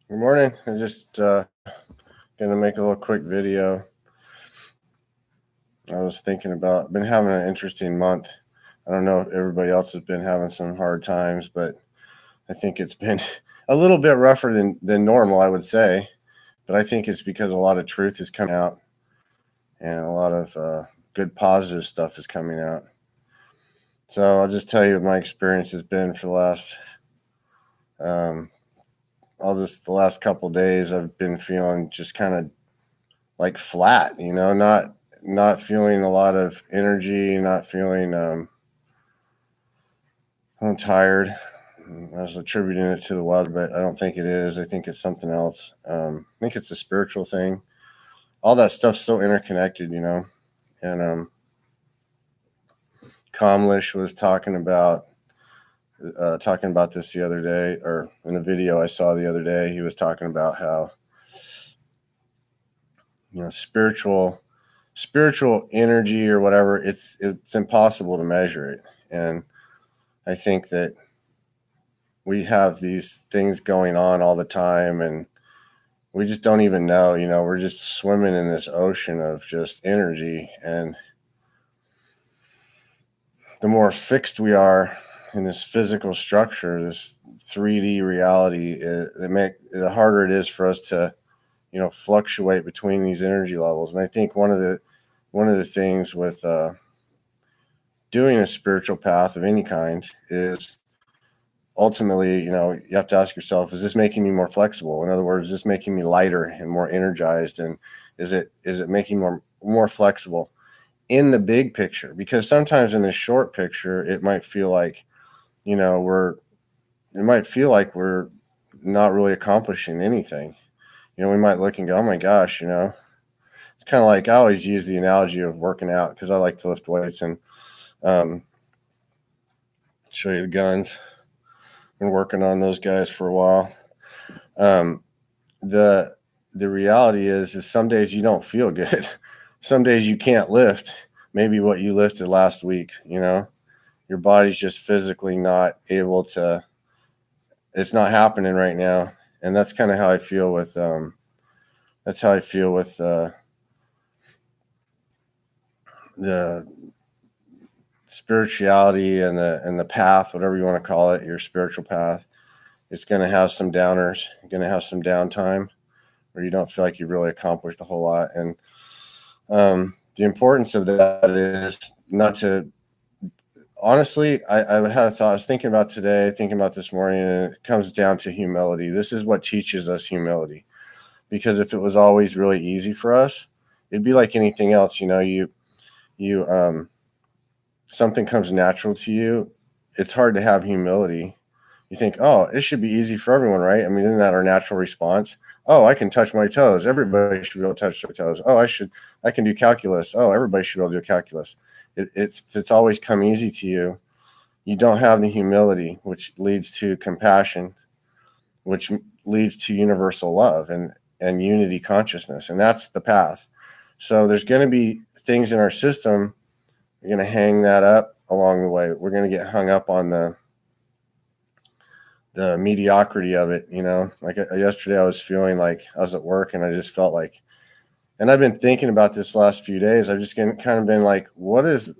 Good morning. I just gonna make a little quick video. I was thinking about been having an interesting month. I don't know if everybody else has been having some hard times, but I think it's been a little bit rougher than normal, I would say. But I think it's because a lot of truth is coming out and a lot of good positive stuff is coming out. So I'll just tell you what my experience has been for the last um, the last couple days. I've been feeling just kind of like flat, not feeling a lot of energy, not feeling I'm tired. I was attributing it to the weather, but I don't think it is. I think it's something else. I think it's a spiritual thing. All that stuff's so interconnected, And Kamlish was talking about this the other day, or in a video I saw the other day. He was talking about how spiritual energy or whatever. It's impossible to measure it, and I think that we have these things going on all the time, and we just don't even know. We're just swimming in this ocean of just energy, and the more fixed we are in this physical structure, this 3D reality, the harder it is for us to fluctuate between these energy levels. And I think one of the things with doing a spiritual path of any kind is ultimately, you have to ask yourself, is this making me more flexible? In other words, is this making me lighter and more energized? And is it making more flexible in the big picture? Because sometimes in the short picture, it might feel like, we're not really accomplishing anything. We might look and go, oh my gosh, it's kind of like I always use the analogy of working out because I like to lift weights and um, show you the guns. Been working on those guys for a while. Um, the the reality is some days you don't feel good. Some days you can't lift maybe what you lifted last week. Your body's just physically not able to. It's not happening right now, and that's kind of how I feel with. That's how I feel with the spirituality and the path, whatever you want to call it, your spiritual path. It's going to have some downers. You're going to have some downtime where you don't feel like you've really accomplished a whole lot. And the importance of that is not to, honestly, I had a thought I was thinking about today, thinking about this morning, and it comes down to humility. This is what teaches us humility. Because if it was always really easy for us, it'd be like anything else. You something comes natural to you. It's hard to have humility. You think, oh, it should be easy for everyone, right? I mean, isn't that our natural response? Oh, I can touch my toes. Everybody should be able to touch their toes. Oh, I can do calculus. Oh, everybody should be able to do calculus. It's always come easy to you. You don't have the humility, which leads to compassion, which leads to universal love and unity consciousness. And that's the path. So there's going to be things in our system. We're going to hang that up along the way. We're going to get hung up on the mediocrity of it. Like yesterday I was feeling like I was at work and I just felt like, and I've been thinking about this last few days. I've just kind of been like, what is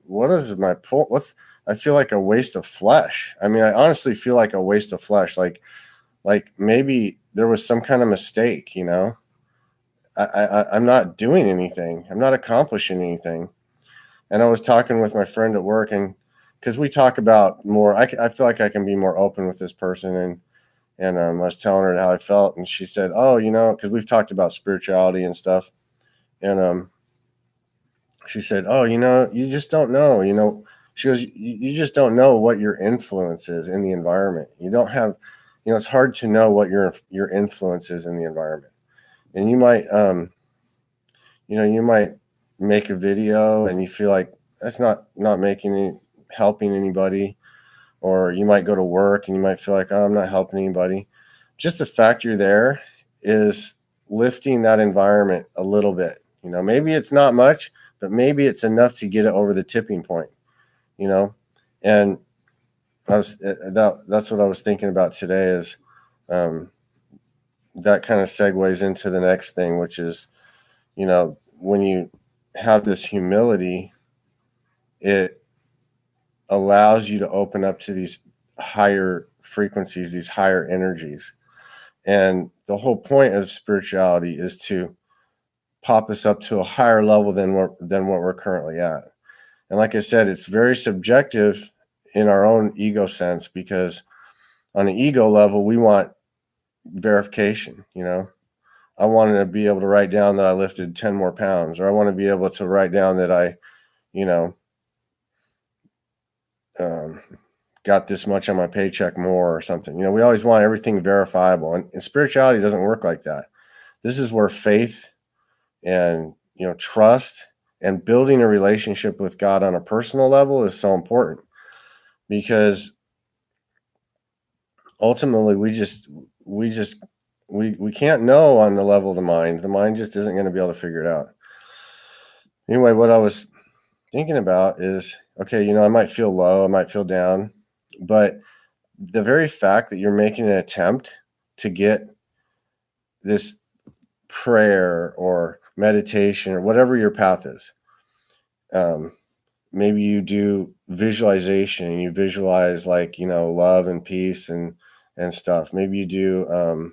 my point? I feel like a waste of flesh. I mean, I honestly feel like a waste of flesh. Like maybe there was some kind of mistake, I'm not doing anything. I'm not accomplishing anything. And I was talking with my friend at work, and because we talk about more, I feel like I can be more open with this person. And I was telling her how I felt, and she said, "Oh, because we've talked about spirituality and stuff." And she said, "Oh, you just don't know. She goes, you just don't know what your influence is in the environment. You don't have, it's hard to know what your influence is in the environment, and you might make a video and you feel like that's not helping anybody." Or you might go to work and you might feel like, oh, I'm not helping anybody. Just the fact you're there is lifting that environment a little bit. Maybe it's not much, but maybe it's enough to get it over the tipping point. And that's what I was thinking about today is, um, that kind of segues into the next thing, which is, when you have this humility, it allows you to open up to these higher frequencies, these higher energies. And the whole point of spirituality is to pop us up to a higher level than what we're currently at. And like I said, it's very subjective in our own ego sense, because on the ego level, we want verification. I wanted to be able to write down that I lifted 10 more pounds, or I want to be able to write down that I, got this much on my paycheck more or something. We always want everything verifiable, and spirituality doesn't work like that. This is where faith and, trust and building a relationship with God on a personal level is so important, because ultimately we can't know on the level of the mind. The mind just isn't going to be able to figure it out. Anyway, what I was thinking about is, okay, I might feel low, I might feel down, but the very fact that you're making an attempt to get this prayer or meditation or whatever your path is, maybe you do visualization and you visualize love and peace and stuff. Maybe you do,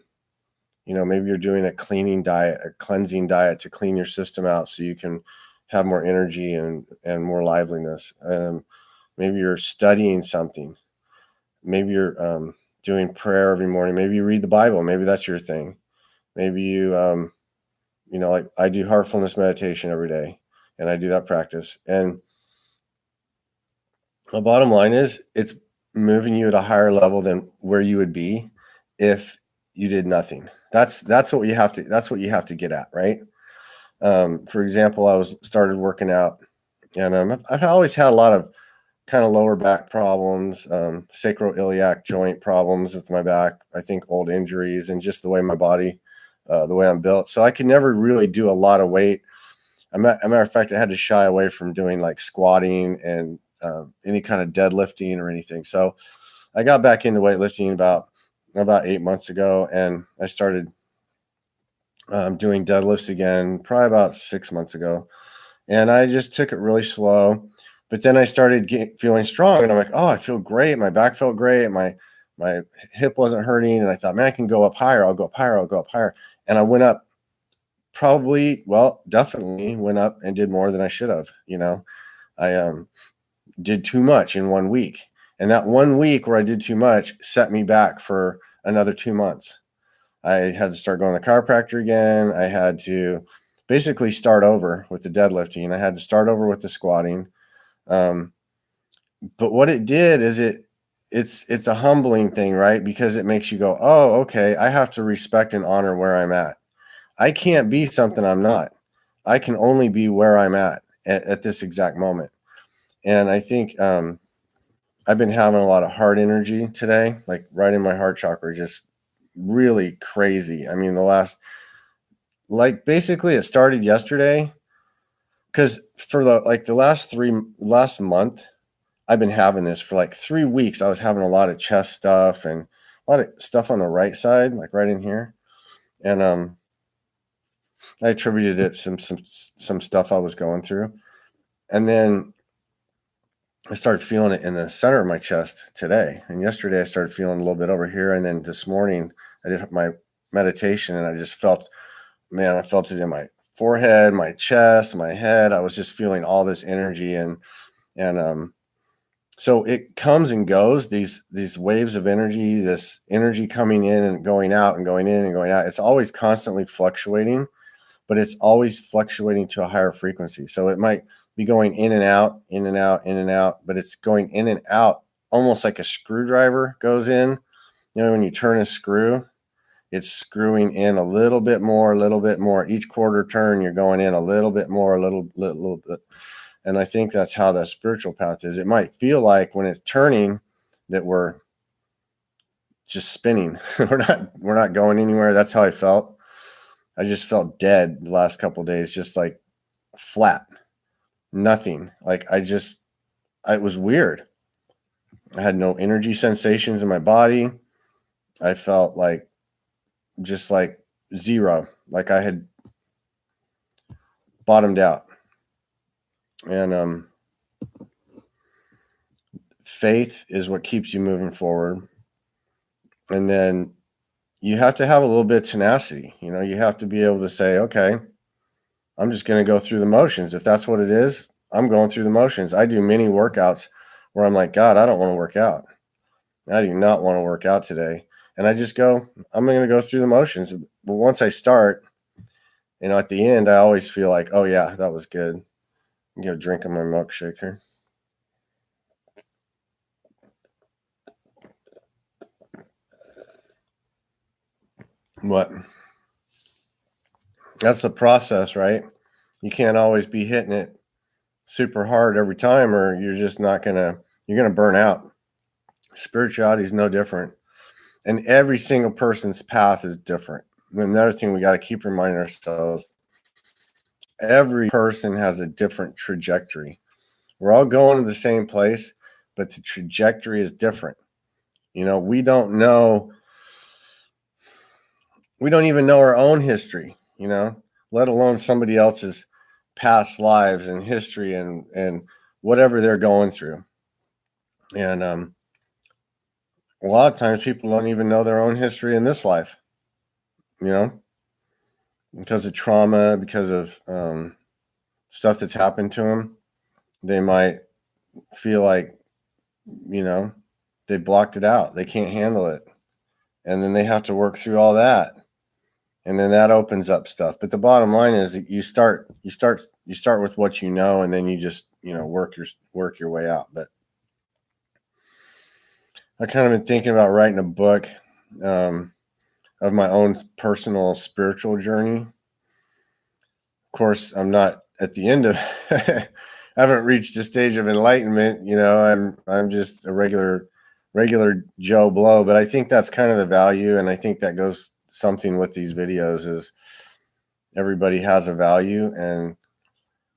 maybe you're doing a cleansing diet to clean your system out so you can have more energy and more liveliness. Maybe you're studying something. Maybe you're doing prayer every morning. Maybe you read the Bible. Maybe that's your thing. Maybe you, like I do heartfulness meditation every day, and I do that practice. And the bottom line is, it's moving you at a higher level than where you would be if you did nothing. That's what you have to get at, right? For example, I started working out, and I've always had a lot of kind of lower back problems, sacroiliac joint problems with my back. I think old injuries and just the way my body, the way I'm built. So I could never really do a lot of weight. As a matter of fact, I had to shy away from doing like squatting and any kind of deadlifting or anything. So I got back into weightlifting about 8 months ago, and I started doing deadlifts again probably about 6 months ago, and I just took it really slow. But then I started feeling strong, and I'm like, oh, I feel great. My back felt great. My hip wasn't hurting, and I thought, man, I can go up higher. I'll go up higher. I'll go up higher. And I went up, definitely went up and did more than I should have. I did too much in 1 week, and that 1 week where I did too much set me back for another 2 months. I had to start going to the chiropractor again. I had to basically start over with the deadlifting. I had to start over with the squatting. But what it did is it's a humbling thing, right? Because it makes you go, oh, okay, I have to respect and honor where I'm at. I can't be something I'm not. I can only be where I'm at this exact moment. And I think I've been having a lot of heart energy today, like right in my heart chakra, just really crazy. I mean, basically it started yesterday, because for the last month, I've been having this for like 3 weeks. I was having a lot of chest stuff and a lot of stuff on the right side, like right in here. And I attributed it some stuff I was going through. And then I started feeling it in the center of my chest today. And yesterday I started feeling a little bit over here. And then this morning I did my meditation, and I just felt it in my forehead, my chest, my head. I was just feeling all this energy, and so it comes and goes, these waves of energy, this energy coming in and going out and going in and going out. It's always constantly fluctuating, but it's always fluctuating to a higher frequency. So it might be going in and out, in and out, in and out, but it's going in and out almost like a screwdriver goes in. When you turn a screw, it's screwing in a little bit more. Each quarter turn, you're going in a little bit more, a little bit. And I think that's how that spiritual path is. It might feel like when it's turning that we're just spinning. we're not going anywhere. That's how I felt. I just felt dead the last couple of days, just like flat, nothing. Like it was weird. I had no energy sensations in my body. I felt like just like zero, like I had bottomed out. And faith is what keeps you moving forward. And then you have to have a little bit of tenacity. You know, you have to be able to say, okay, I'm just going to go through the motions. If that's what it is, I'm going through the motions. I do many workouts where I'm like, God, I don't want to work out. I do not want to work out today. And I just go, I'm going to go through the motions. But once I start, you know, at the end, I always feel like, oh, yeah, that was good. I'm going to drink my milkshake here. What? That's the process, right? You can't always be hitting it super hard every time, or you're just not gonna, you're gonna burn out. Spirituality is no different, and every single person's path is different. And another thing we got to keep reminding ourselves: every person has a different trajectory. We're all going to the same place, but the trajectory is different. You know, we don't even know our own history, you know, let alone somebody else's past lives and history and whatever they're going through. And a lot of times people don't even know their own history in this life, you know, because of trauma, because of stuff that's happened to them. They might feel like, you know, they blocked it out. They can't handle it. And then they have to work through all that. And then that opens up stuff. But the bottom line is that you start with what you know, and then you just, you know, work your way out. But I kind of been thinking about writing a book of my own personal spiritual journey. Of course, I'm not at the end of I haven't reached a stage of enlightenment, you know, I'm just a regular Joe Blow, but I think that's kind of the value, and I think that goes something with these videos is everybody has a value, and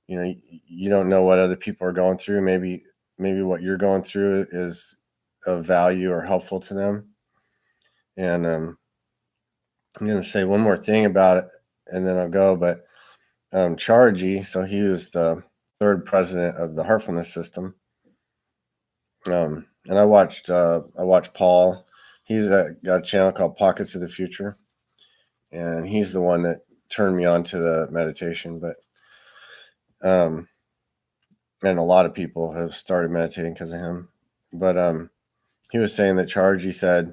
you know, you don't know what other people are going through. Maybe what you're going through is of value or helpful to them. And I'm going to say one more thing about it, and then I'll go. But Chargy, so he was the third president of the Heartfulness System. And I watched Paul. He's got a channel called Pockets of the Future, and he's the one that turned me on to the meditation. But and a lot of people have started meditating because of him. But he was saying that Chargy said,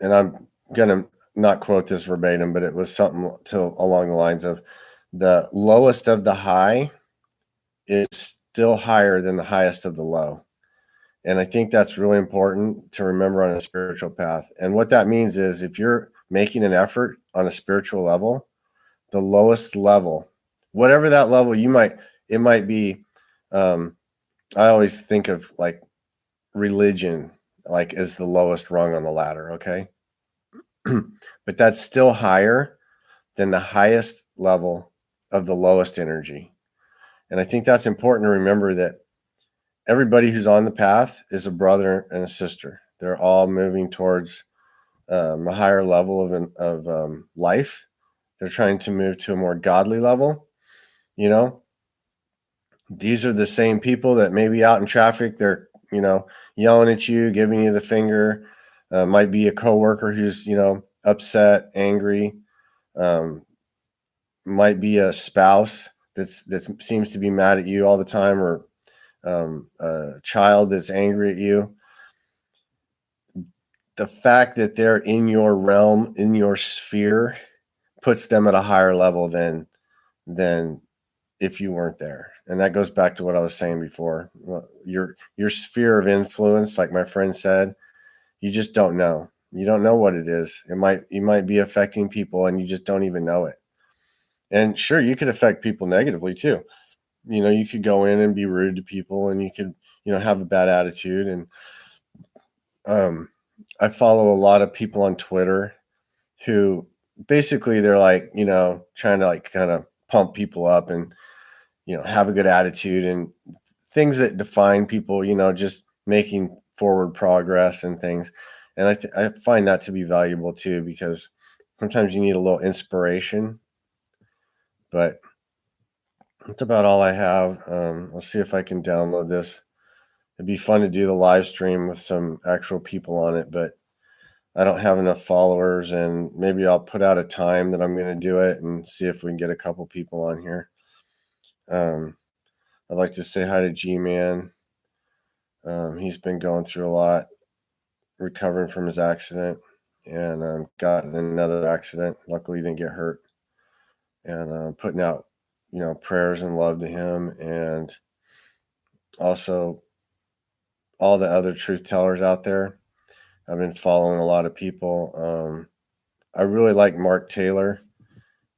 and I'm gonna not quote this verbatim, but it was something along the lines of, the lowest of the high is still higher than the highest of the low. And I think that's really important to remember on a spiritual path. And what that means is, if you're making an effort on a spiritual level, the lowest level, whatever that level it might be, I always think of like religion, like as the lowest rung on the ladder. Okay. But that's still higher than the highest level of the lowest energy. And I think that's important to remember, that everybody who's on the path is a brother and a sister. They're all moving towards a higher level of life. They're trying to move to a more godly level. You know, these are the same people that maybe out in traffic, they're, you know, yelling at you, giving you the finger. Might be a coworker who's, you know, upset, angry. Might be a spouse that seems to be mad at you all the time, or a child that's angry at you. The fact that they're in your realm, in your sphere, puts them at a higher level than if you weren't there. And that goes back to what I was saying before. Your sphere of influence, like my friend said, you just don't know. You don't know what it is. You might be affecting people and you just don't even know it. And sure, you could affect people negatively too. You know, you could go in and be rude to people, and you could, you know, have a bad attitude. And I follow a lot of people on Twitter who basically, they're like, you know, trying to like kind of pump people up and, you know, have a good attitude and things that define people, you know, just making forward progress and things. And I find that to be valuable too, because Sometimes you need a little inspiration, but that's about all I have. I'll see if I can download this. It'd be fun to do the live stream with some actual people on it, but I don't have enough followers, and maybe I'll put out a time that I'm going to do it and see if we can get a couple people on here. I'd like to say hi to G-Man. He's been going through a lot, recovering from his accident, and got in another accident. Luckily, he didn't get hurt. And putting out, prayers and love to him, and also all the other truth tellers out there. I've been following a lot of people. I really like Mark Taylor.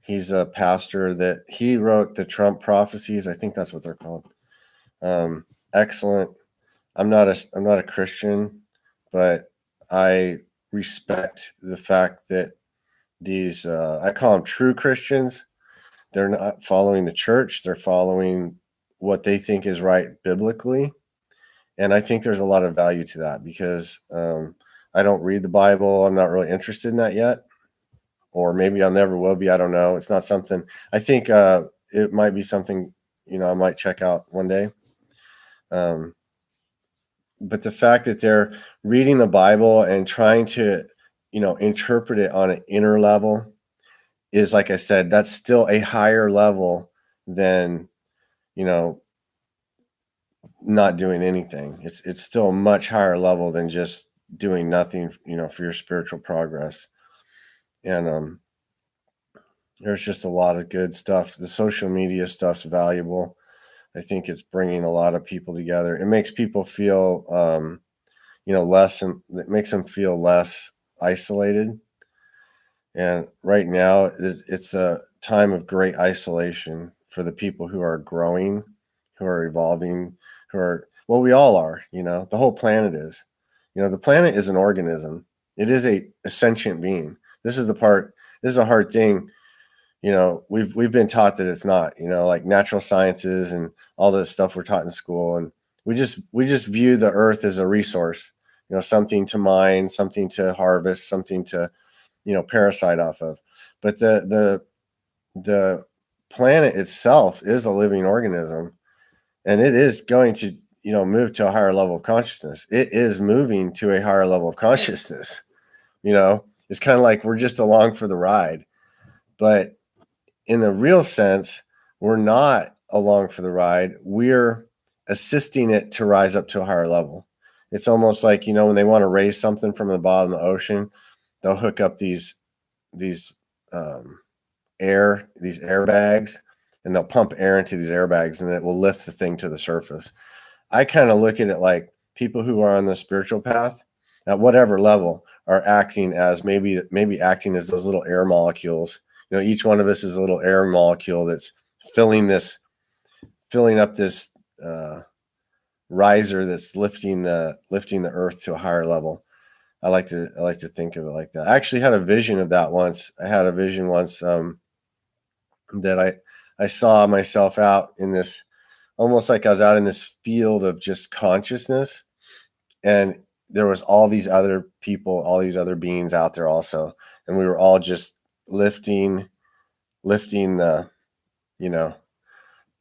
He's a pastor that he wrote the Trump prophecies. I think that's what they're called. Excellent. I'm not a Christian, but I respect the fact that these I call them true Christians. They're not following the church. They're following what they think is right biblically. And I think there's a lot of value to that because I don't read the Bible. I'm not really interested in that yet. Or maybe I never will be. I don't know. It's not something I think it might be something, I might check out one day. But the fact that they're reading the Bible and trying to, interpret it on an inner level is, like I said, that's still a higher level than, not doing anything. It's still a much higher level than just doing nothing, for your spiritual progress. And there's just a lot of good stuff. The social media stuff's valuable. I think it's bringing a lot of people together. It makes people feel, less, and it makes them feel less isolated. And right now, it's a time of great isolation for the people who are growing, who are evolving, well, we all are, the whole planet is. The planet is an organism. It is a sentient being. This is a hard thing. We've been taught that it's not, like natural sciences and all this stuff we're taught in school. And we just view the earth as a resource, something to mine, something to harvest, something to, parasite off of. But the planet itself is a living organism, and it is going to, move to a higher level of consciousness. It is moving to a higher level of consciousness. It's kind of like we're just along for the ride. But in the real sense, we're not along for the ride. We're assisting it to rise up to a higher level. It's almost like, when they want to raise something from the bottom of the ocean, they'll hook up these airbags, and they'll pump air into these airbags, and it will lift the thing to the surface. I kind of look at it like people who are on the spiritual path at whatever level are acting as maybe acting as those little air molecules. Each one of us is a little air molecule that's filling up this riser that's lifting the earth to a higher level. I like to think of it like that. I actually had a vision of that once. I had a vision once that I saw myself out in this, almost like I was out in this field of just consciousness, and there was all these other people, all these other beings out there also, and we were all just lifting the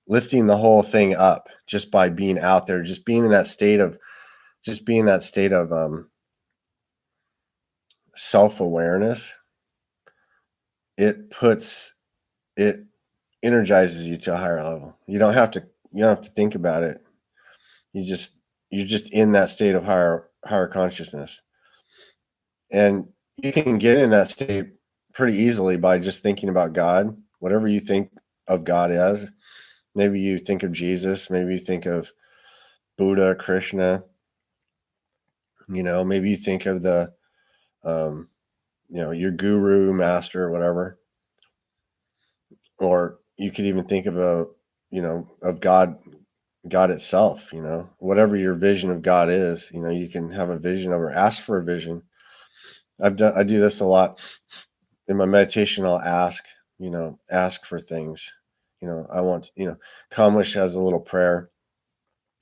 lifting the whole thing up just by being out there, just being in that state of self-awareness. It energizes you to a higher level. You don't have to think about it. You're just in that state of higher consciousness. And you can get in that state pretty easily by just thinking about God, whatever you think of God as. Maybe you think of Jesus, maybe you think of Buddha, Krishna, maybe you think of the, your guru, master, whatever. Or you could even think of of God itself, whatever your vision of God is, you can have a vision of, or ask for a vision. I do this a lot in my meditation. I'll ask for things. I want, Kamlesh has a little prayer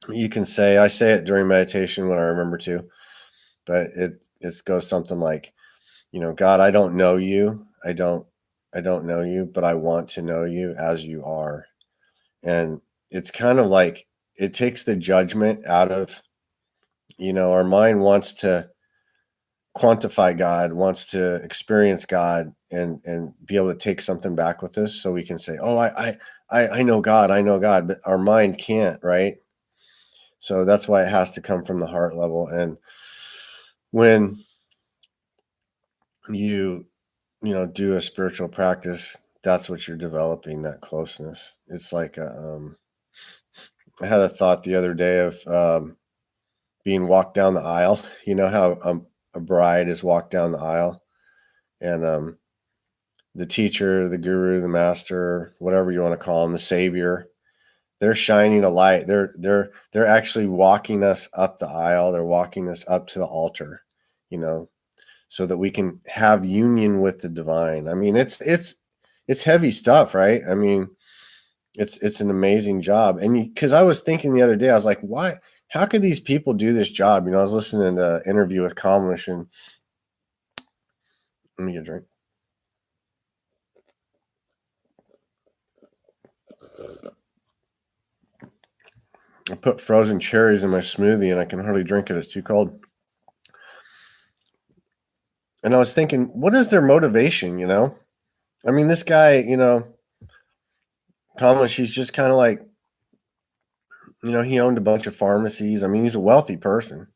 you can say. I say it during meditation when I remember to, but it goes something like, God, I don't know you. I don't know you, but I want to know you as you are. And it's kind of like it takes the judgment out of, our mind wants to quantify God, wants to experience God and be able to take something back with us so we can say, "Oh, I know God, I know God," but our mind can't, right? So that's why it has to come from the heart level. And when you do a spiritual practice, that's what you're developing, that closeness. It's like I had a thought the other day of being walked down the aisle. You know how a bride is walked down the aisle, and the teacher, the guru, the master, whatever you want to call them, the savior, they're shining a light. They're actually walking us up the aisle. They're walking us up to the altar, you know, so that we can have union with the divine. I mean, it's heavy stuff, right? I mean, it's an amazing job. And because I was thinking the other day, I was like, why? How could these people do this job? I was listening to an interview with Kamlish, and let me get a drink. I put frozen cherries in my smoothie, and I can hardly drink it. It's too cold. And I was thinking, what is their motivation? I mean, this guy, Kamlish, he's just kind of like, he owned a bunch of pharmacies. I mean, he's a wealthy person.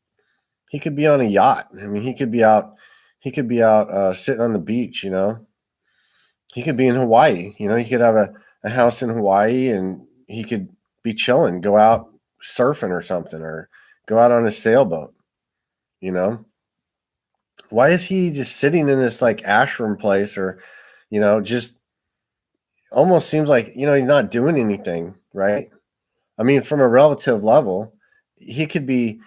He could be on a yacht. I mean, he could be out. He could be out sitting on the beach. He could be in Hawaii. He could have a house in Hawaii, and he could be chilling, go out surfing or something, or go out on a sailboat. Why is he just sitting in this like ashram place, or just almost seems like he's not doing anything, right? I mean, from a relative level, he could be.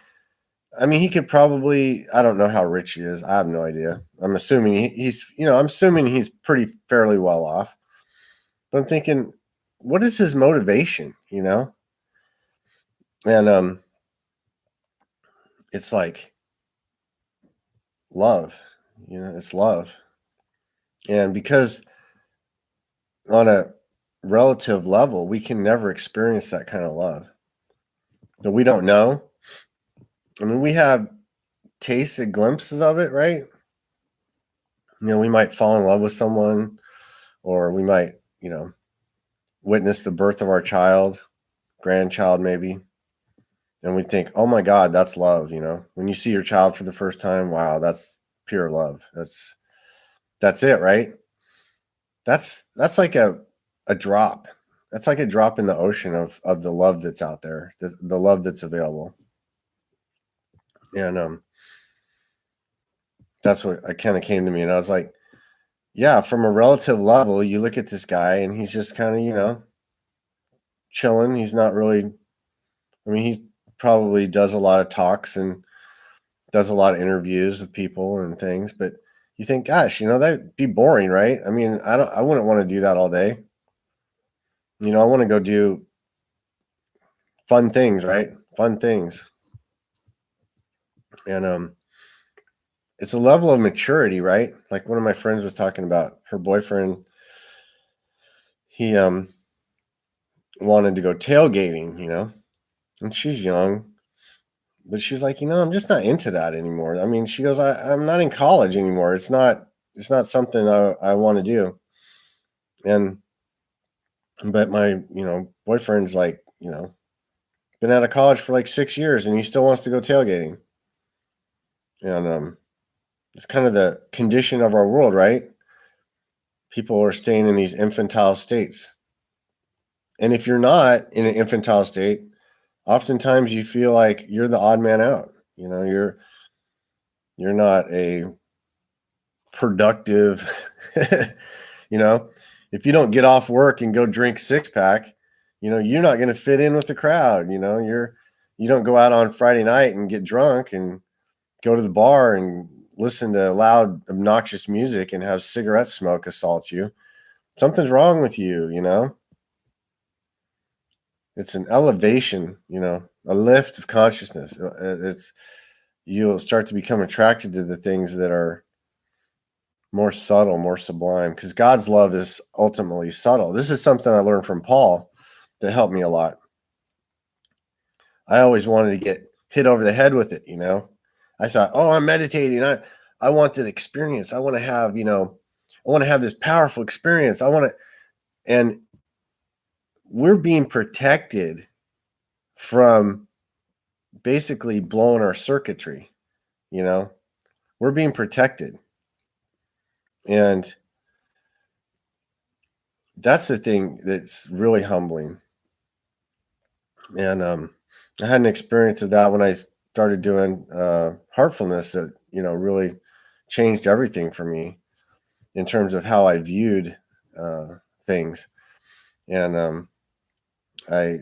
I mean, he could probably. I don't know how rich he is. I have no idea. I'm assuming he's. I'm assuming he's pretty fairly well off. But I'm thinking, what is his motivation? And it's like love. It's love, and because on a relative level, we can never experience that kind of love. But we don't know. I mean, we have tasted glimpses of it, right? We might fall in love with someone, or we might, witness the birth of our child, grandchild, maybe. And we think, oh my God, that's love. When you see your child for the first time, wow, that's pure love. That's it, right? That's like a drop. That's like a drop in the ocean of the love that's out there, the love that's available. And that's what kind of came to me. And I was like, yeah, from a relative level, you look at this guy and he's just kind of, chilling. He's not really, I mean, he probably does a lot of talks and does a lot of interviews with people and things, but you think, gosh, that'd be boring, right? I mean, I wouldn't want to do that all day. I want to go do fun things, right? Fun things. And it's a level of maturity, right? Like one of my friends was talking about her boyfriend. He wanted to go tailgating, and she's young, but she's like, I'm just not into that anymore. I mean, she goes, I'm not in college anymore. It's not something I want to do. But my, boyfriend's like, been out of college for like 6 years and he still wants to go tailgating. And it's kind of the condition of our world, right? People are staying in these infantile states. And if you're not in an infantile state, oftentimes you feel like you're the odd man out. You're not a productive, if you don't get off work and go drink 6-pack, you're not going to fit in with the crowd. You don't go out on Friday night and get drunk and go to the bar and listen to loud, obnoxious music and have cigarette smoke assault you. Something's wrong with you. It's an elevation, a lift of consciousness. You'll start to become attracted to the things that are more subtle, more sublime, because God's love is ultimately subtle. This is something I learned from Paul that helped me a lot. I always wanted to get hit over the head with it, you know. I thought, oh, I'm meditating. I want that experience. I want to have, you know, I want to have this powerful experience. I want to, and we're being protected from basically blowing our circuitry, you know. We're being protected. And that's the thing that's really humbling. And I had an experience of that when I started doing heartfulness that, you know, really changed everything for me in terms of how I viewed things. And I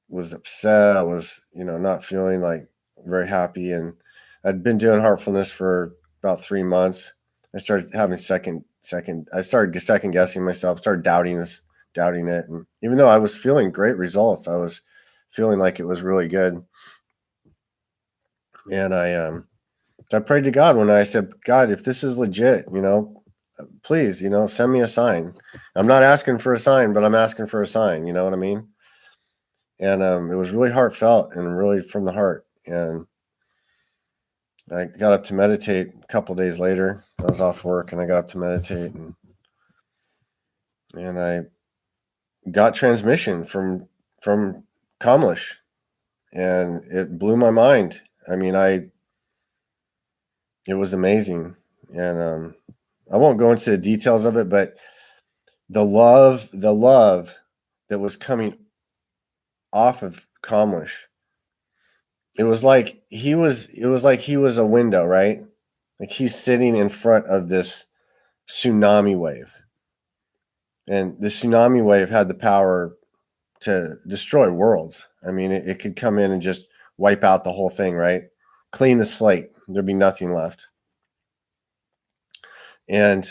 was upset. I was, you know, not feeling like very happy. And I'd been doing heartfulness for about 3 months. I started having I started second guessing myself, started doubting it. And even though I was feeling great results, I was feeling like it was really good. And I prayed to God when I said, God, if this is legit, you know, please, you know, send me a sign. I'm not asking for a sign, but I'm asking for a sign. You know what I mean? And it was really heartfelt and really from the heart. And I got up to meditate a couple days later. I was off work and I got up to meditate, and I got transmission from Kamlesh, and it blew my mind. I mean, it was amazing. And I won't go into the details of it, but the love that was coming off of Kamlesh, it was like he was a window, right? Like he's sitting in front of this tsunami wave. And the tsunami wave had the power to destroy worlds. I mean, it could come in and just wipe out the whole thing, right? Clean the slate. There'd be nothing left. And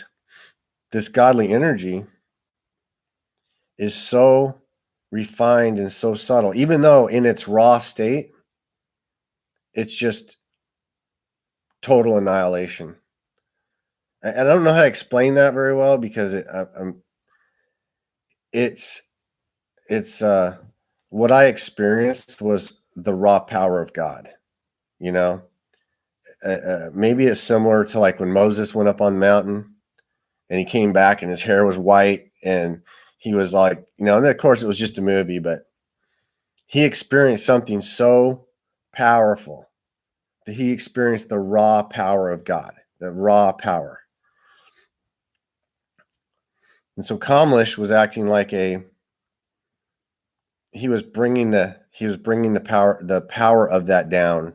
this godly energy is so refined and so subtle, even though in its raw state, it's just total annihilation. And I don't know how to explain that very well because it's what I experienced was the raw power of God. You know, maybe it's similar to like when Moses went up on the mountain and he came back and his hair was white and he was like, you know, and of course it was just a movie, but he experienced something so powerful that he experienced the raw power of God, the raw power. And so Kamlesh was acting like he was bringing the power of that down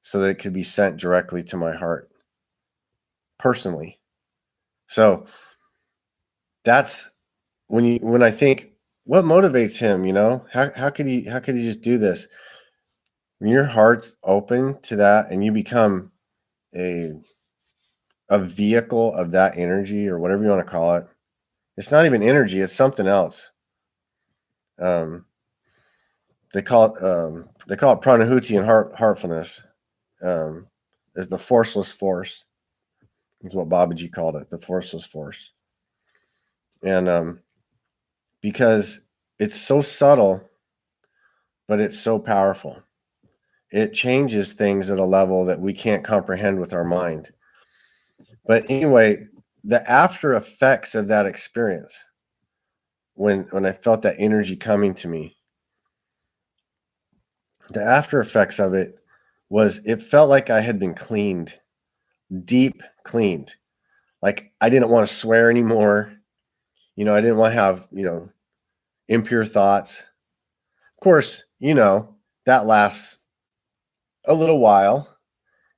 so that it could be sent directly to my heart personally. So that's when I think what motivates him, you know, how could he just do this? When your heart's open to that and you become a vehicle of that energy or whatever you want to call it, it's not even energy, it's something else. They call it pranahuti and heartfulness. Is the forceless force is what Babaji called it, the forceless force. And because it's so subtle, but it's so powerful. It changes things at a level that we can't comprehend with our mind. But anyway, the after effects of that experience, when I felt that energy coming to me, the after effects of it was it felt like I had been cleaned, deep cleaned. Like I didn't want to swear anymore. You know, I didn't want to have, you know, impure thoughts. Of course, you know, that lasts a little while.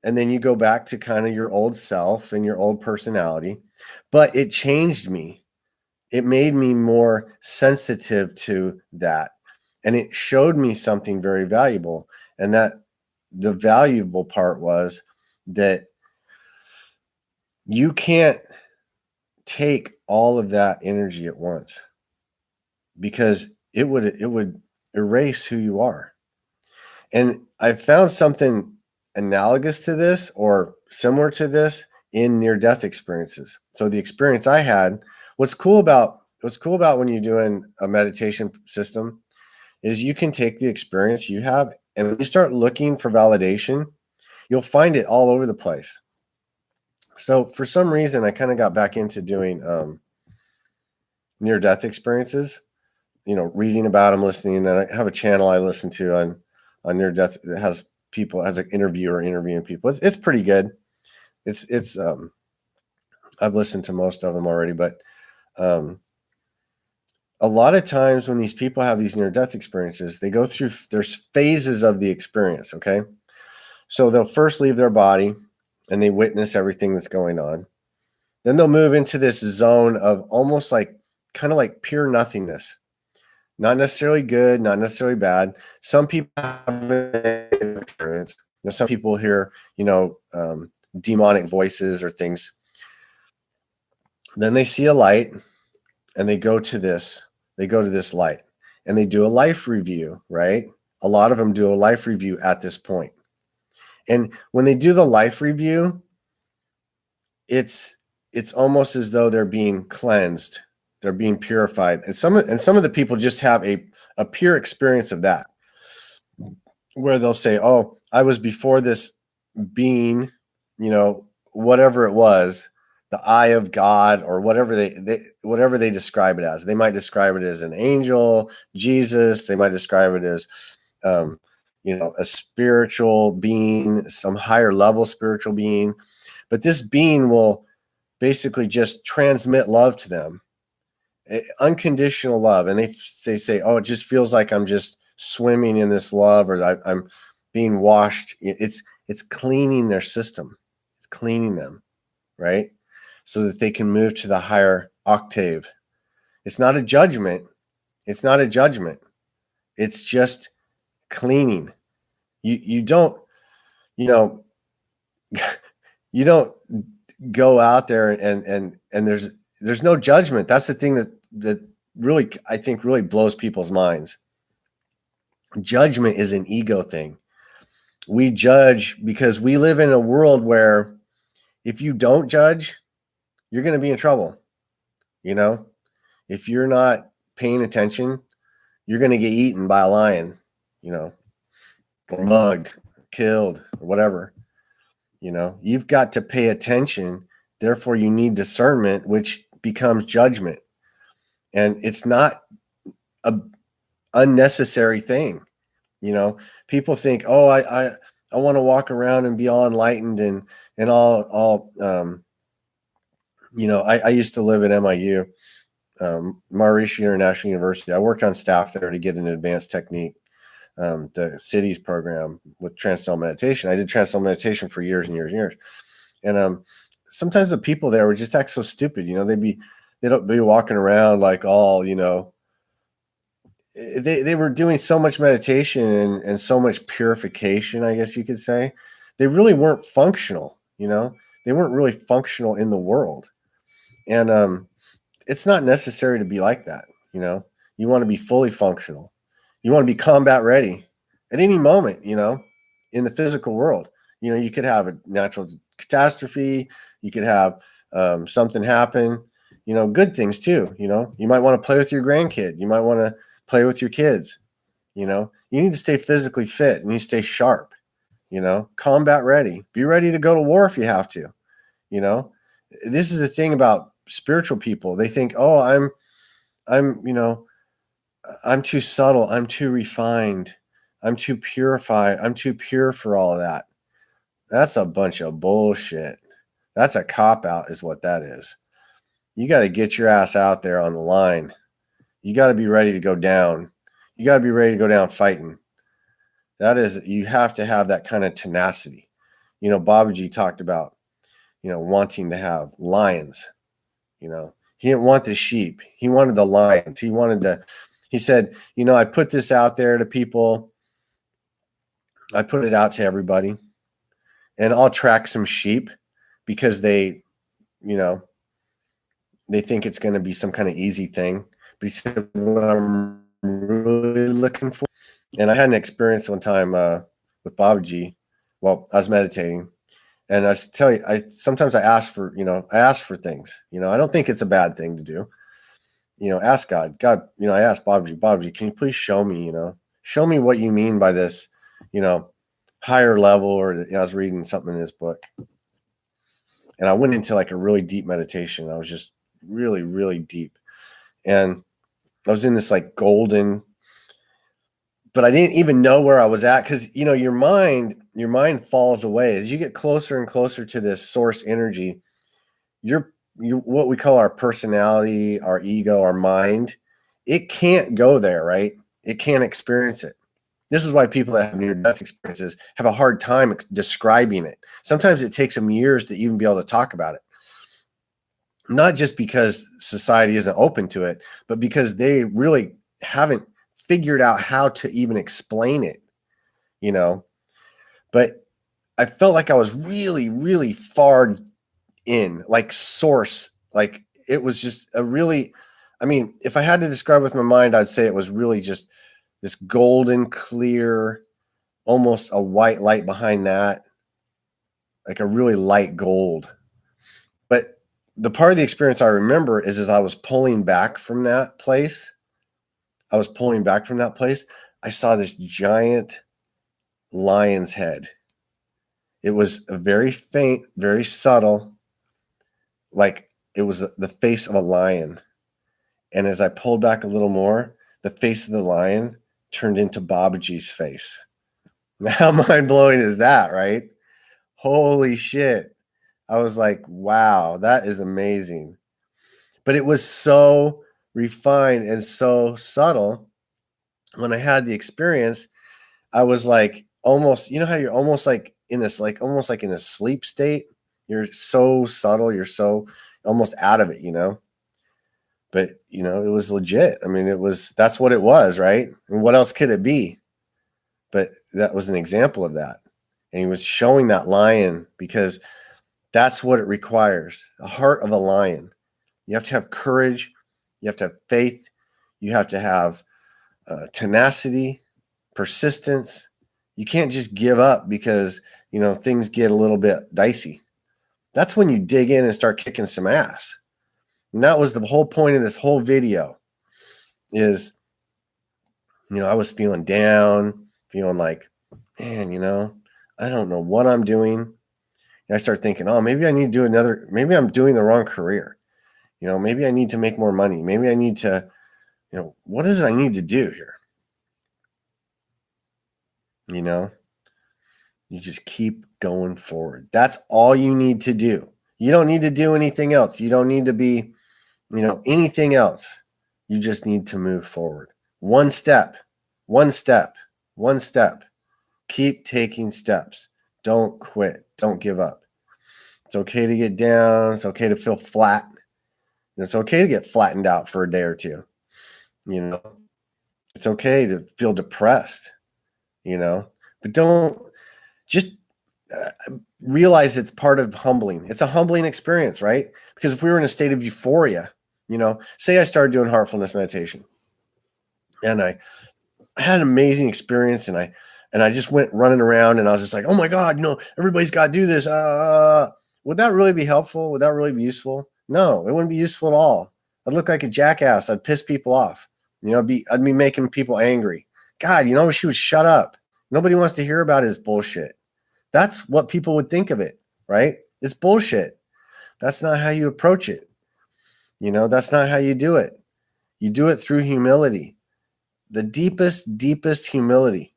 And then you go back to kind of your old self and your old personality. But it changed me. It made me more sensitive to that. And it showed me something very valuable. And that the valuable part was that you can't take all of that energy at once because it would erase who you are. And I found something analogous to this or similar to this in near-death experiences. So the experience I had, what's cool about when you're doing a meditation system is you can take the experience you have, and when you start looking for validation, you'll find it all over the place. So for some reason, I kind of got back into doing near-death experiences, reading about them, listening. And I have a channel I listen to on near-death that has people, as an interviewer interviewing people. It's pretty good. It's I've listened to most of them already, but a lot of times when these people have these near-death experiences, they go through, there's phases of the experience, okay? So they'll first leave their body and they witness everything that's going on. Then they'll move into this zone of almost like, kind of like pure nothingness. Not necessarily good, not necessarily bad. Some people have experience. Some people hear, demonic voices or things. Then they see a light and they go to this light and they do a life review, right? A lot of them do a life review at this point. And when they do the life review, it's almost as though they're being cleansed, they're being purified. And some of the people just have a pure experience of that, where they'll say, oh, I was before this being, whatever it was, the eye of God, or whatever they describe it as. They might describe it as an angel, Jesus. They might describe it as, a spiritual being, some higher level spiritual being. But this being will basically just transmit love to them, unconditional love. And they say, oh, it just feels like I'm just swimming in this love, or I'm being washed. It's cleaning their system. It's cleaning them, right? So that they can move to the higher octave. It's not a judgment. It's not a judgment. It's just cleaning. You don't, you don't go out there and there's no judgment. That's the thing that really, I think, really blows people's minds. Judgment is an ego thing. We judge because we live in a world where if you don't judge, you're going to be in trouble. If you're not paying attention, you're going to get eaten by a lion, or mugged, killed, or whatever. You've got to pay attention. Therefore, you need discernment, which becomes judgment. And it's not an unnecessary thing. People think, oh, I want to walk around and be all enlightened and all. I used to live at MIU, Maharishi International University. I worked on staff there to get an advanced technique, the cities program with transcendental meditation. I did transcendental meditation for years and years and years. And sometimes the people there would just act so stupid. They don't be walking around like all, they were doing so much meditation and so much purification, I guess you could say. They really weren't functional, they weren't really functional in the world. And it's not necessary to be like that. You want to be fully functional. You want to be combat ready at any moment, in the physical world. You could have a natural catastrophe. You could have something happen, good things too. You might want to play with your grandkid. You might want to play with your kids. You need to stay physically fit and you stay sharp, combat ready. Be ready to go to war if you have to. This is the thing about spiritual people. They think, oh, I'm too subtle. I'm too refined. I'm too purified. I'm too pure for all of that. That's a bunch of bullshit. That's a cop-out is what that is. You got to get your ass out there on the line. You got to be ready to go down. You got to be ready to go down fighting. You have to have that kind of tenacity. Babaji talked about, wanting to have lions. He didn't want the sheep. He wanted the lions. He said, I put this out there to people. I put it out to everybody. And I'll track some sheep because they think it's going to be some kind of easy thing. But he said, what I'm really looking for. And I had an experience one time with Babaji. Well, I was meditating And I tell you, sometimes I ask for, I ask for things. I don't think it's a bad thing to do. Ask God. God, I asked Babaji, can you please show me, show me what you mean by this, higher level, or I was reading something in this book. And I went into like a really deep meditation. I was just really, really deep. And I was in this like golden, but I didn't even know where I was at, because your mind falls away as you get closer and closer to this source energy. You what we call our personality, our ego, our mind, it can't go there, right? It can't experience it. This is why people that have near-death experiences have a hard time describing it. Sometimes it takes them years to even be able to talk about it. Not just because society isn't open to it, but because they really haven't figured out how to even explain it, But I felt like I was really, really far in, like source. Like it was just if I had to describe with my mind, I'd say it was really just this golden clear, almost a white light behind that, like a really light gold. But the part of the experience I remember is as I was pulling back from that place, I saw this giant lion's head. It was a very faint, very subtle, like it was the face of a lion. And as I pulled back a little more, the face of the lion turned into Babaji's face. How mind-blowing is that, right? Holy shit. I was like, wow, that is amazing. But it was so refined and so subtle. When I had the experience, I was like almost, how you're almost like in this, like almost like in a sleep state. You're so subtle, you're so almost out of it, But it was legit. I mean, that's what it was, right? And what else could it be? But that was an example of that. And he was showing that lion because that's what it requires. The heart of a lion. You have to have courage. You have to have faith. You have to have tenacity, persistence. You can't just give up because, things get a little bit dicey. That's when you dig in and start kicking some ass. And that was the whole point of this whole video is, I was feeling down, feeling like, man, I don't know what I'm doing. And I start thinking, oh, maybe I need to do maybe I'm doing the wrong career. Maybe I need to make more money. Maybe I need to, what is it I need to do here? You just keep going forward. That's all you need to do. You don't need to do anything else. You don't need to be, anything else. You just need to move forward. One step, one step, one step. Keep taking steps. Don't quit. Don't give up. It's okay to get down. It's okay to feel flat. It's okay to get flattened out for a day or two. It's okay to feel depressed, but don't just realize it's part of humbling. It's a humbling experience, right? Because if we were in a state of euphoria, say I started doing heartfulness meditation and I had an amazing experience and I just went running around and I was just like, oh my God, everybody's got to do this. Would that really be helpful? Would that really be useful? No, it wouldn't be useful at all. I'd look like a jackass. I'd piss people off. I'd be making people angry. God, she would shut up. Nobody wants to hear about his bullshit. That's what people would think of it, right? It's bullshit. That's not how you approach it. That's not how you do it. You do it through humility, the deepest, deepest humility.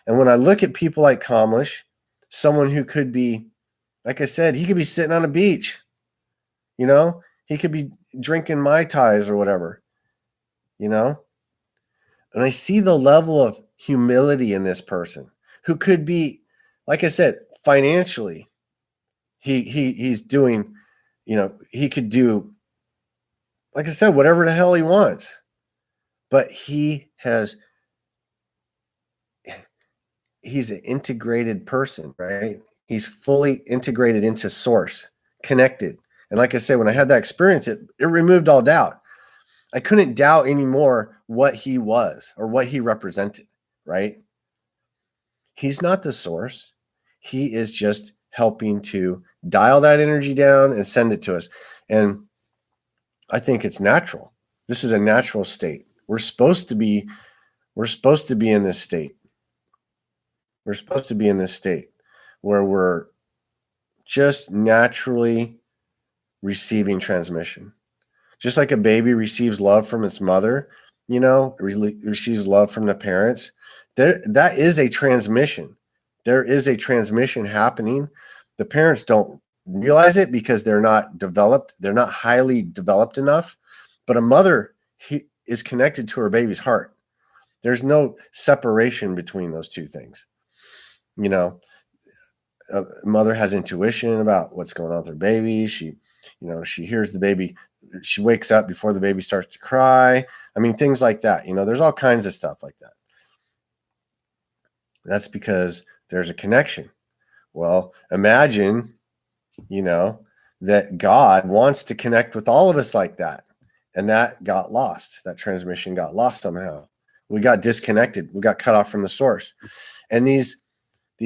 And when I look at people like Kamlesh, someone who could be, like I said, he could be sitting on a beach, he could be drinking Mai Tais or whatever, and I see the level of humility in this person who could be, like I said, financially, he's doing, he could do, like I said, whatever the hell he wants. But he's an integrated person, right? He's fully integrated into source, connected. And like I said, when I had that experience, it removed all doubt. I couldn't doubt anymore what he was or what he represented, right? He's not the source. He is just helping to dial that energy down and send it to us. And I think it's natural. This is a natural state. We're supposed to be in this state. We're supposed to be in this state where we're just naturally receiving transmission. Just like a baby receives love from its mother, receives love from the parents. That is a transmission. There is a transmission happening. The parents don't realize it because they're not developed. They're not highly developed enough. But a mother is connected to her baby's heart. There's no separation between those two things. A mother has intuition about what's going on with her baby. She hears the baby. She wakes up before the baby starts to cry. I mean, things like that. There's all kinds of stuff like that. That's because there's a connection. Well, imagine, that God wants to connect with all of us like that. And that got lost. That transmission got lost somehow. We got disconnected. We got cut off from the source. And these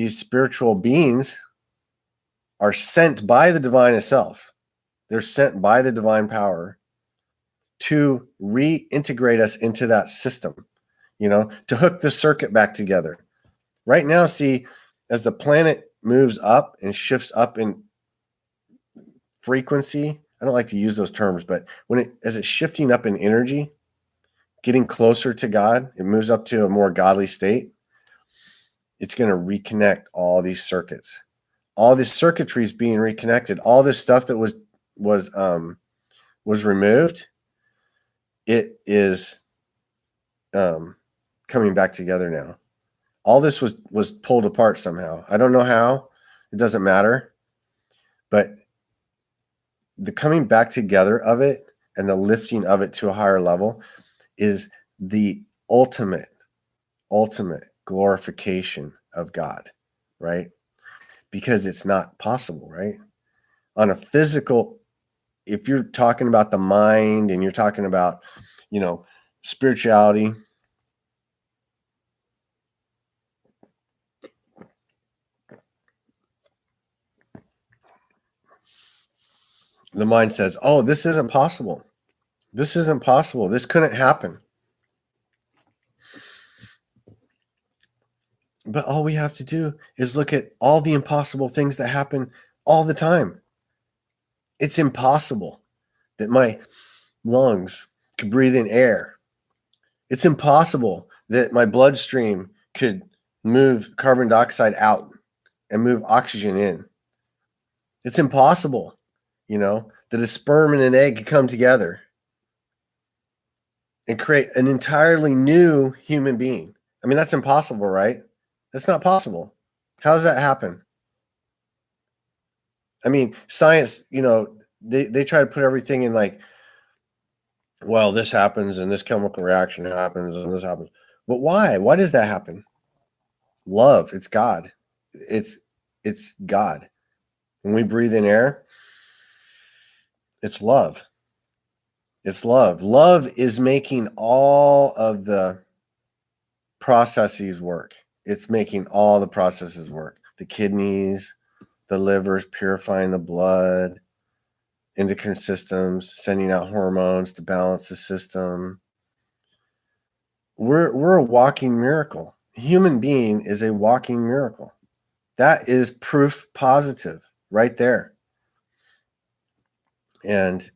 spiritual beings are sent by the divine itself. They're sent by the divine power to reintegrate us into that system, to hook the circuit back together. Right now, see, as the planet moves up and shifts up in frequency, I don't like to use those terms, but as it's shifting up in energy, getting closer to God, it moves up to a more godly state. It's going to reconnect all these circuits. All this circuitry is being reconnected. All this stuff that was removed, it is coming back together now. All this was pulled apart somehow. I don't know how. It doesn't matter. But the coming back together of it and the lifting of it to a higher level is the ultimate glorification of God, right? Because it's not possible, right? On a physical, if you're talking about the mind and you're talking about, spirituality, the mind says, oh, this isn't possible. This isn't possible. This couldn't happen. But all we have to do is look at all the impossible things that happen all the time. It's impossible that my lungs could breathe in air. It's impossible that my bloodstream could move carbon dioxide out and move oxygen in. It's impossible, that a sperm and an egg could come together and create an entirely new human being. I mean, that's impossible, right? That's not possible. How does that happen? I mean, science, they try to put everything in like, well, this happens and this chemical reaction happens and this happens. But why? Why does that happen? Love. It's God. It's God. When we breathe in air, it's love. It's love. Love is making all of the processes work. It's making all the processes work. The kidneys, the livers purifying the blood, endocrine systems, sending out hormones to balance the system. We're a walking miracle. Human being is a walking miracle. That is proof positive right there. And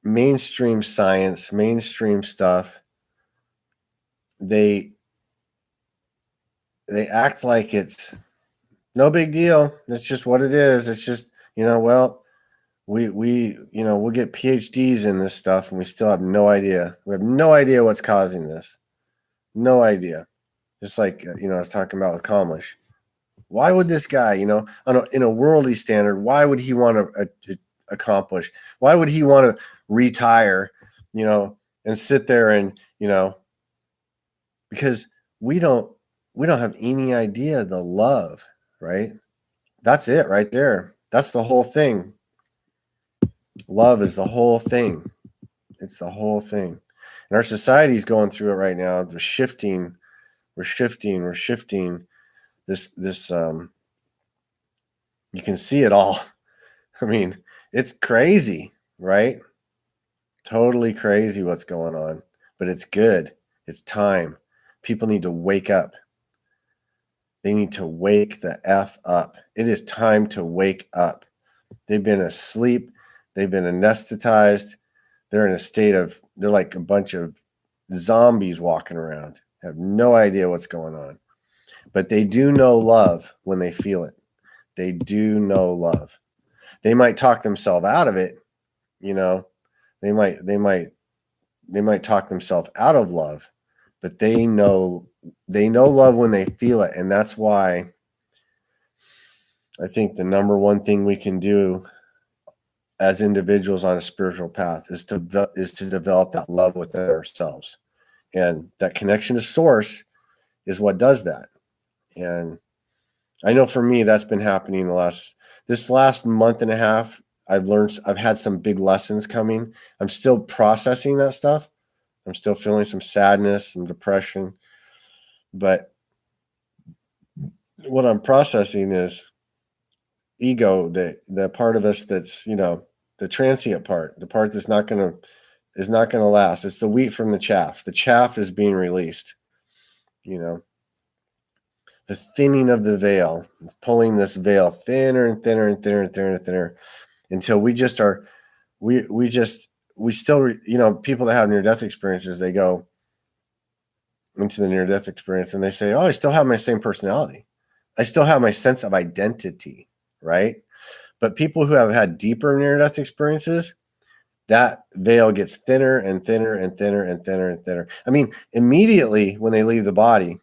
mainstream science, mainstream stuff, they act like it's no big deal. It's just what it is. It's just, well, we'll get PhDs in this stuff and we still have no idea. We have no idea what's causing this. No idea. Just like, I was talking about with Kamlesh. Why would this guy, in a worldly standard, why would he want to accomplish? Why would he want to retire, and sit there and, because we don't have any idea the love, right? That's it right there. That's the whole thing. Love is the whole thing. It's the whole thing. And our society is going through it right now. We're shifting this You can see it all. I mean, it's crazy, right? Totally crazy what's going on, but it's good. It's time. People need to wake up. They need to wake the F up. It is time to wake up. They've been asleep. They've been anesthetized. They're in a state of, they're like a bunch of zombies walking around, have no idea what's going on. But they do know love when they feel it. They do know love. They might talk themselves out of it, you know. They might talk themselves out of love, but they know love when they feel it. And that's why I think the number one thing we can do as individuals on a spiritual path is to develop that love within ourselves. And that connection to source is what does that. And I know for me, that's been happening this last month and a half. I've had some big lessons coming. I'm still processing that stuff. I'm still feeling some sadness, some depression. But what I'm processing is ego, the part of us that's, the transient part, the part that's not going to last. It's the wheat from the chaff. The chaff is being released, the thinning of the veil, pulling this veil thinner and thinner and thinner and thinner and thinner until we just are, we still, people that have near-death experiences, they go into the near-death experience and they say, oh, I still have my same personality. I still have my sense of identity, right? But people who have had deeper near-death experiences, that veil gets thinner and thinner and thinner and thinner and thinner. I mean, immediately when they leave the body,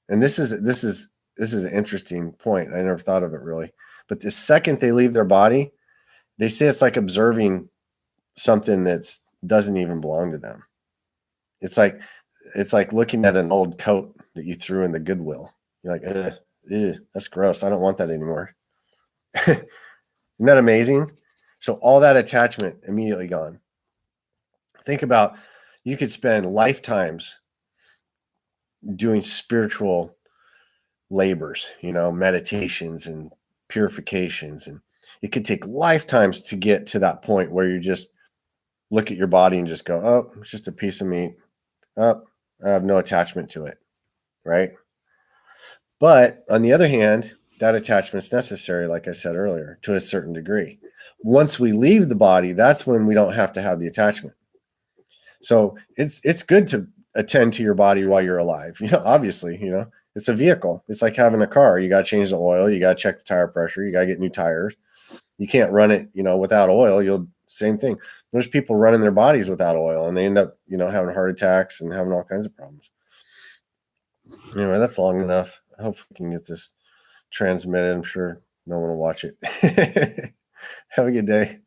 and this is an interesting point. I never thought of it really. But the second they leave their body, they say it's like observing something that doesn't even belong to them. It's like looking at an old coat that you threw in the Goodwill. You're like, ugh, that's gross. I don't want that anymore. Isn't that amazing? So all that attachment immediately gone. Think about, you could spend lifetimes doing spiritual labors, meditations and purifications. And it could take lifetimes to get to that point where you just look at your body and just go, oh, it's just a piece of meat. Oh, I have no attachment to it, right? But on the other hand, that attachment is necessary, like I said earlier, to a certain degree. Once we leave the body, that's when we don't have to have the attachment. So it's good to attend to your body while you're alive. Obviously, it's a vehicle. It's like having a car. You got to change the oil. You got to check the tire pressure. You got to get new tires. You can't run it, without oil. Same thing. There's people running their bodies without oil and they end up, having heart attacks and having all kinds of problems. Anyway, that's long enough. I hope we can get this transmitted. I'm sure no one will watch it. Have a good day.